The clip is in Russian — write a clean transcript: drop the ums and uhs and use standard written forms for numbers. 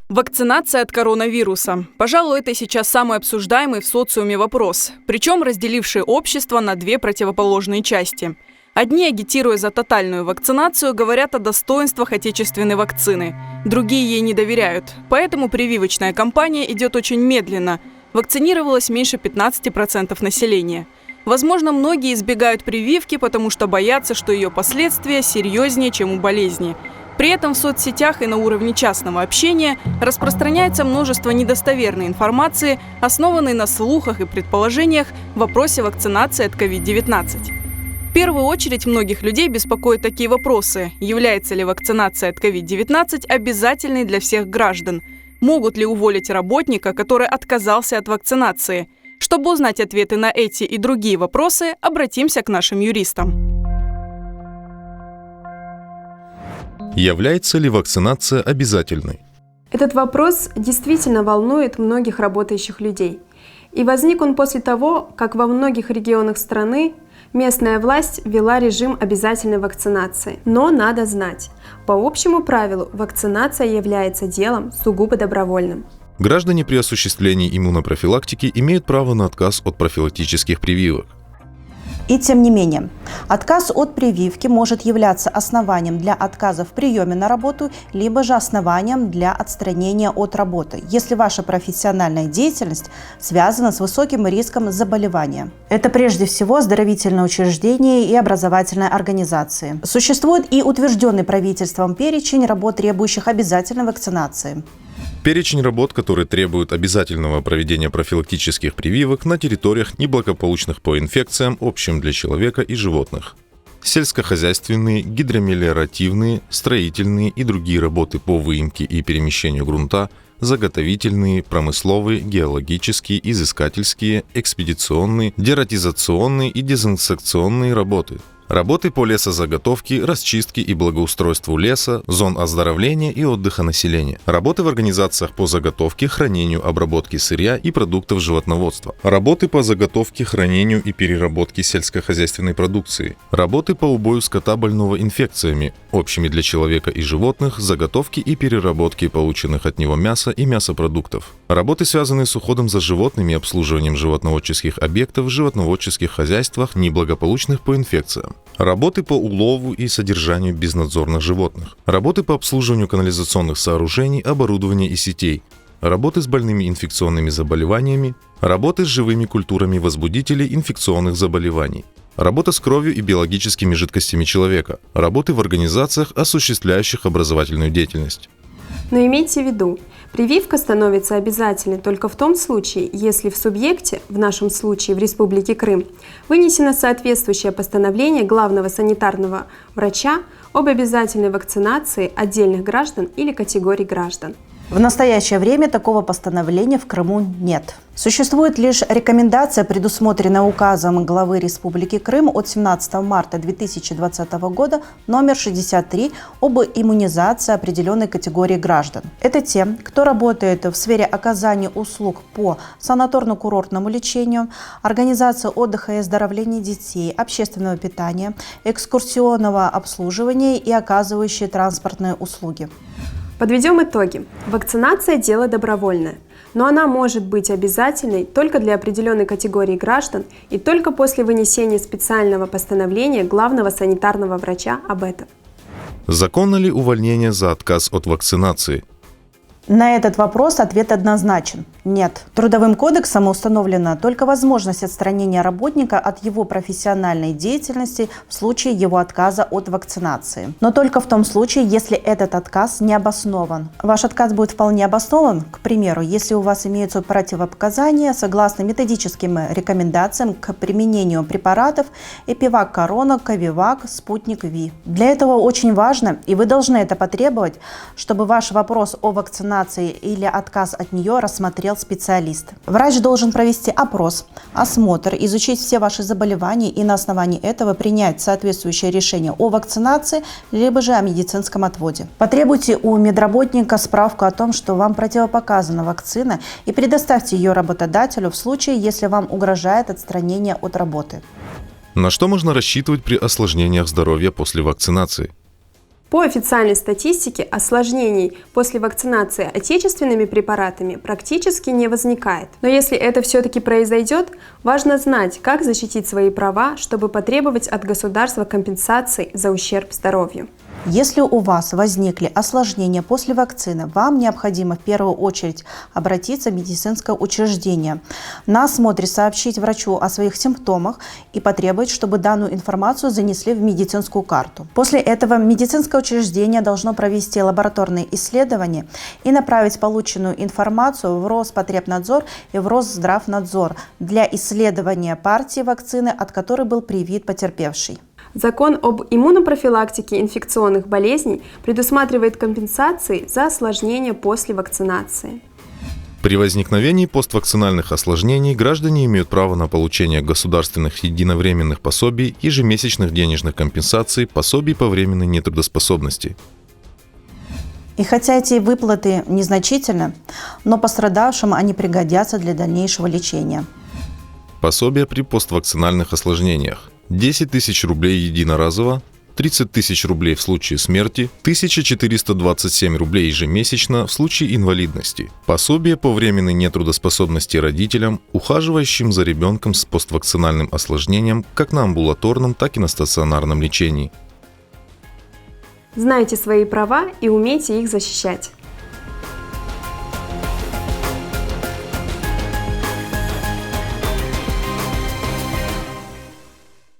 Вакцинация от коронавируса. Пожалуй, это сейчас самый обсуждаемый в социуме вопрос, причем разделивший общество на две противоположные части. Одни, агитируя за тотальную вакцинацию, говорят о достоинствах отечественной вакцины. Другие ей не доверяют. Поэтому прививочная кампания идет очень медленно. Вакцинировалось меньше 15% населения. Возможно, многие избегают прививки, потому что боятся, что ее последствия серьезнее, чем у болезни. При этом в соцсетях и на уровне частного общения распространяется множество недостоверной информации, основанной на слухах и предположениях в вопросе вакцинации от COVID-19. В первую очередь многих людей беспокоят такие вопросы. Является ли вакцинация от COVID-19 обязательной для всех граждан? Могут ли уволить работника, который отказался от вакцинации? Чтобы узнать ответы на эти и другие вопросы, обратимся к нашим юристам. Является ли вакцинация обязательной? Этот вопрос действительно волнует многих работающих людей. И возник он после того, как во многих регионах страны местная власть ввела режим обязательной вакцинации. Но надо знать, по общему правилу вакцинация является делом сугубо добровольным. Граждане при осуществлении иммунопрофилактики имеют право на отказ от профилактических прививок. И тем не менее, отказ от прививки может являться основанием для отказа в приеме на работу, либо же основанием для отстранения от работы, если ваша профессиональная деятельность связана с высоким риском заболевания. Это прежде всего оздоровительные учреждения и образовательные организации. Существует и утвержденный правительством перечень работ, требующих обязательной вакцинации. Перечень работ, которые требуют обязательного проведения профилактических прививок на территориях, неблагополучных по инфекциям, общим для человека и животных. Сельскохозяйственные, гидромелиоративные, строительные и другие работы по выемке и перемещению грунта, заготовительные, промысловые, геологические, изыскательские, экспедиционные, дератизационные и дезинсекционные работы. Работы по лесозаготовке, расчистке и благоустройству леса, зон оздоровления и отдыха населения. Работы в организациях по заготовке, хранению, обработке сырья и продуктов животноводства. Работы по заготовке, хранению и переработке сельскохозяйственной продукции. Работы по убою скота, больного инфекциями, общими для человека и животных, заготовки и переработки полученных от него мяса и мясопродуктов. Работы, связанные с уходом за животными и обслуживанием животноводческих объектов в животноводческих хозяйствах, неблагополучных по инфекциям. Работы по улову и содержанию безнадзорных животных. Работы по обслуживанию канализационных сооружений, оборудования и сетей. Работы с больными инфекционными заболеваниями. Работы с живыми культурами возбудителей инфекционных заболеваний. Работа с кровью и биологическими жидкостями человека. Работы в организациях, осуществляющих образовательную деятельность. Но имейте в виду, прививка становится обязательной только в том случае, если в субъекте, в нашем случае в Республике Крым, вынесено соответствующее постановление главного санитарного врача об обязательной вакцинации отдельных граждан или категорий граждан. В настоящее время такого постановления в Крыму нет. Существует лишь рекомендация, предусмотренная указом главы Республики Крым от 17 марта 2020 года номер 63 об иммунизации определенной категории граждан. Это те, кто работает в сфере оказания услуг по санаторно-курортному лечению, организации отдыха и оздоровления детей, общественного питания, экскурсионного обслуживания и оказывающие транспортные услуги. Подведем итоги. Вакцинация – дело добровольное, но она может быть обязательной только для определенной категории граждан и только после вынесения специального постановления главного санитарного врача об этом. Законно ли увольнение за отказ от вакцинации? На этот вопрос ответ однозначен – нет. Трудовым кодексом установлена только возможность отстранения работника от его профессиональной деятельности в случае его отказа от вакцинации. Но только в том случае, если этот отказ не обоснован. Ваш отказ будет вполне обоснован, к примеру, если у вас имеются противопоказания согласно методическим рекомендациям к применению препаратов Эпивак Корона, Ковивак, Спутник Ви. Для этого очень важно, и вы должны это потребовать, чтобы ваш вопрос о вакцинации или отказ от нее рассмотрел специалист. Врач должен провести опрос, осмотр, изучить все ваши заболевания и на основании этого принять соответствующее решение о вакцинации, либо же о медицинском отводе. Потребуйте у медработника справку о том, что вам противопоказана вакцина, и предоставьте ее работодателю в случае, если вам угрожает отстранение от работы. На что можно рассчитывать при осложнениях здоровья после вакцинации? По официальной статистике осложнений после вакцинации отечественными препаратами практически не возникает. Но если это все-таки произойдет, важно знать, как защитить свои права, чтобы потребовать от государства компенсаций за ущерб здоровью. Если у вас возникли осложнения после вакцины, вам необходимо в первую очередь обратиться в медицинское учреждение, на осмотре сообщить врачу о своих симптомах и потребовать, чтобы данную информацию занесли в медицинскую карту. После этого медицинское учреждение должно провести лабораторные исследования и направить полученную информацию в Роспотребнадзор и в Росздравнадзор для исследования партии вакцины, от которой был привит потерпевший. Закон об иммунопрофилактике инфекционных болезней предусматривает компенсации за осложнения после вакцинации. При возникновении поствакцинальных осложнений граждане имеют право на получение государственных единовременных пособий, ежемесячных денежных компенсаций, пособий по временной нетрудоспособности. И хотя эти выплаты незначительны, но пострадавшим они пригодятся для дальнейшего лечения. Пособия при поствакцинальных осложнениях. 10 тысяч рублей единоразово, 30 тысяч рублей в случае смерти, 1427 рублей ежемесячно в случае инвалидности. Пособие по временной нетрудоспособности родителям, ухаживающим за ребенком с поствакцинальным осложнением как на амбулаторном, так и на стационарном лечении. Знайте свои права и умейте их защищать.